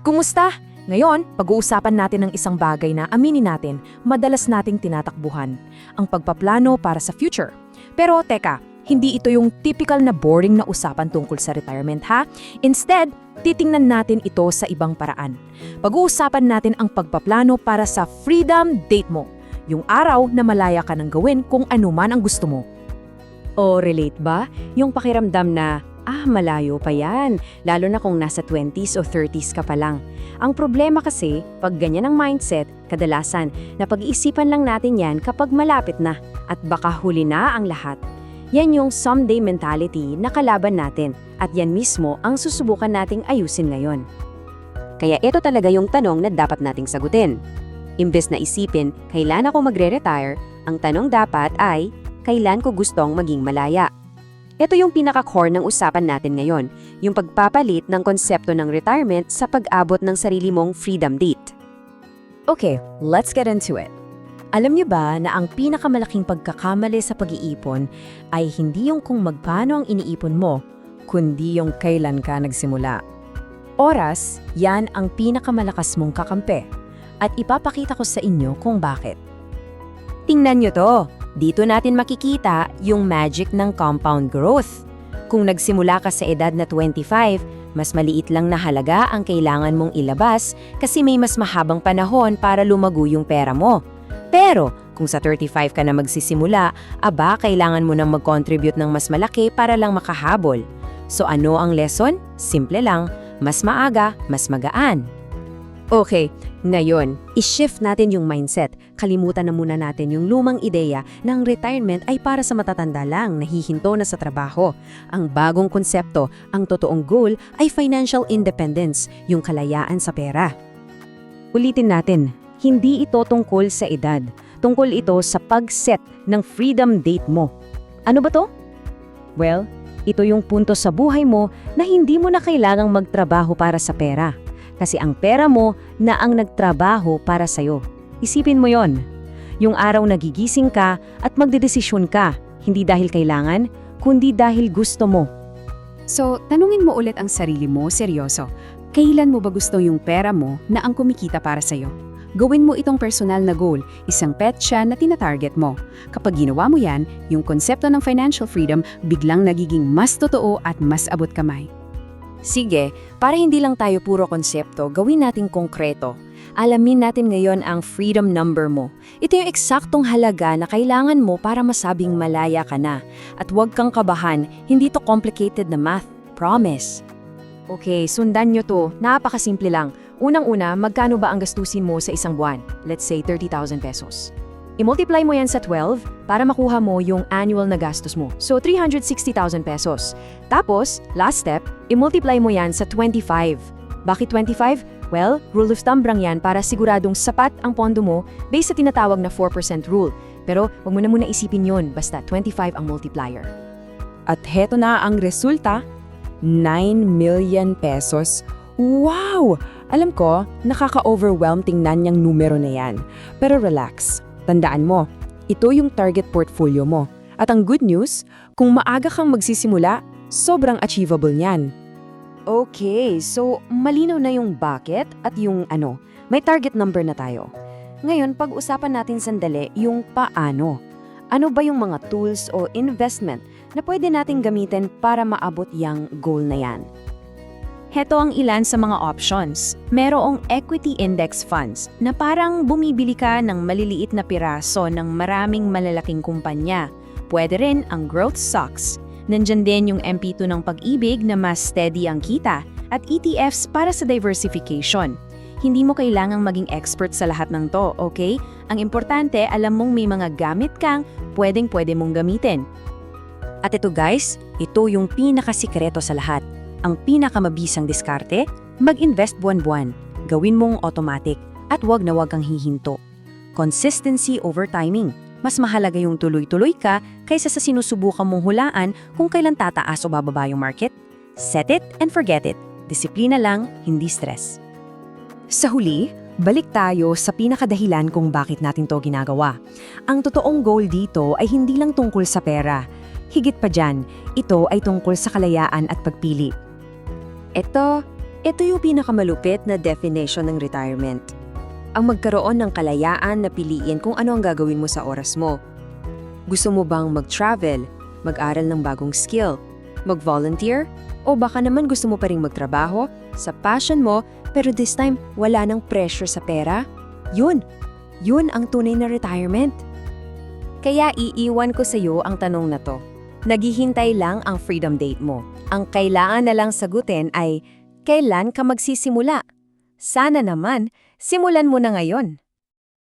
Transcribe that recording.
Kumusta? Ngayon, pag-uusapan natin ng isang bagay na aminin natin, madalas nating tinatakbuhan, ang pagpaplano para sa future. Pero teka, hindi ito yung typical na boring na usapan tungkol sa retirement ha? Instead, titingnan natin ito sa ibang paraan. Pag-uusapan natin ang pagpaplano para sa freedom date mo, yung araw na malaya ka nang gawin kung ano man ang gusto mo. O relate ba? Yung pakiramdam na, malayo pa yan, lalo na kung nasa 20s o 30s ka pa lang. Ang problema kasi, pag ganyan ang mindset, kadalasan, napag-iisipan lang natin yan kapag malapit na at baka huli na ang lahat. Yan yung someday mentality na kalaban natin at yan mismo ang susubukan nating ayusin ngayon. Kaya ito talaga yung tanong na dapat nating sagutin. Imbes na isipin, kailan ako magre-retire, ang tanong dapat ay, kailan ko gustong maging malaya? Ito yung pinaka-core ng usapan natin ngayon, yung pagpapalit ng konsepto ng retirement sa pag-abot ng sarili mong freedom date. Okay, let's get into it. Alam niyo ba na ang pinakamalaking pagkakamali sa pag-iipon ay hindi yung kung magkano ang iniipon mo, kundi yung kailan ka nagsimula. Oras, yan ang pinakamalakas mong kakampi. At ipapakita ko sa inyo kung bakit. Tingnan nyo to. Dito natin makikita yung magic ng compound growth. Kung nagsimula ka sa edad na 25, mas maliit lang na halaga ang kailangan mong ilabas kasi may mas mahabang panahon para lumago yung pera mo. Pero kung sa 35 ka na magsisimula, kailangan mo nang mag-contribute ng mas malaki para lang makahabol. So ano ang lesson? Simple lang, mas maaga, mas magaan. Okay, ngayon, i-shift natin yung mindset. Kalimutan na muna natin yung lumang ideya na ang retirement ay para sa matatanda lang, nahihinto na sa trabaho. Ang bagong konsepto, ang totoong goal ay financial independence, yung kalayaan sa pera. Ulitin natin, hindi ito tungkol sa edad. Tungkol ito sa pag-set ng freedom date mo. Ano ba to? Well, ito yung punto sa buhay mo na hindi mo na kailangang magtrabaho para sa pera. Kasi ang pera mo na ang nagtrabaho para sa'yo. Isipin mo yon. Yung araw nagigising ka at magdedesisyon ka, hindi dahil kailangan, kundi dahil gusto mo. So, tanungin mo ulit ang sarili mo, seryoso. Kailan mo ba gusto yung pera mo na ang kumikita para sa'yo? Gawin mo itong personal na goal, isang petsa na tinatarget mo. Kapag ginawa mo yan, yung konsepto ng financial freedom biglang nagiging mas totoo at mas abot kamay. Sige, para hindi lang tayo puro konsepto, gawin nating konkreto. Alamin natin ngayon ang freedom number mo. Ito yung eksaktong halaga na kailangan mo para masabing malaya ka na. At huwag kang kabahan, hindi to complicated na math. Promise. Okay, sundan nyo to. Napakasimple lang. Unang-una, magkano ba ang gastusin mo sa isang buwan? Let's say 30,000 pesos. I-multiply mo yan sa 12 para makuha mo yung annual na gastos mo. So, 360,000 pesos. Tapos, last step, i-multiply mo yan sa 25. Bakit 25? Well, rule of thumb lang yan para siguradong sapat ang pondo mo based sa tinatawag na 4% rule. Pero, wag mo na muna isipin yun, basta 25 ang multiplier. At heto na ang resulta, 9 million pesos. Wow! Alam ko, nakaka-overwhelm tingnan niyang numero na yan. Pero relax. Tandaan mo, ito yung target portfolio mo. At ang good news, kung maaga kang magsisimula, sobrang achievable niyan. Okay, so malinaw na yung bakit at yung ano. May target number na tayo. Ngayon, pag-usapan natin sandali yung paano. Ano ba yung mga tools o investment na pwede nating gamitin para maabot yung goal na yan? Heto ang ilan sa mga options. Merong equity index funds na parang bumibili ka ng maliliit na piraso ng maraming malalaking kumpanya. Pwede rin ang growth stocks. Nandyan din yung MP2 ng pag-ibig na mas steady ang kita at ETFs para sa diversification. Hindi mo kailangang maging expert sa lahat ng to, okay? Ang importante, alam mong may mga gamit kang pwede mong gamitin. At ito guys, ito yung pinakasikreto sa lahat. Ang pinakamabisang diskarte, mag-invest buwan-buwan. Gawin mong automatic at wag na wag kang hihinto. Consistency over timing. Mas mahalaga yung tuloy-tuloy ka kaysa sa sinusubukan mong hulaan kung kailan tataas o bababa yung market. Set it and forget it. Disiplina lang, hindi stress. Sa huli, balik tayo sa pinakadahilan kung bakit natin to ginagawa. Ang totoong goal dito ay hindi lang tungkol sa pera. Higit pa dyan, ito ay tungkol sa kalayaan at pagpili. Ito Ito yung pinakamalupit na definition ng retirement. Ang magkaroon ng kalayaan na piliin kung ano ang gagawin mo sa oras mo. Gusto mo bang mag-travel, mag-aral ng bagong skill, mag-volunteer, o baka naman gusto mo pa ring magtrabaho sa passion mo pero this time wala nang pressure sa pera? Yun ang tunay na retirement. Kaya iiwan ko sa iyo ang tanong na to. Naghihintay lang ang freedom date mo. Ang kailangan na lang sagutin ay, kailan ka magsisimula? Sana naman, simulan mo na ngayon.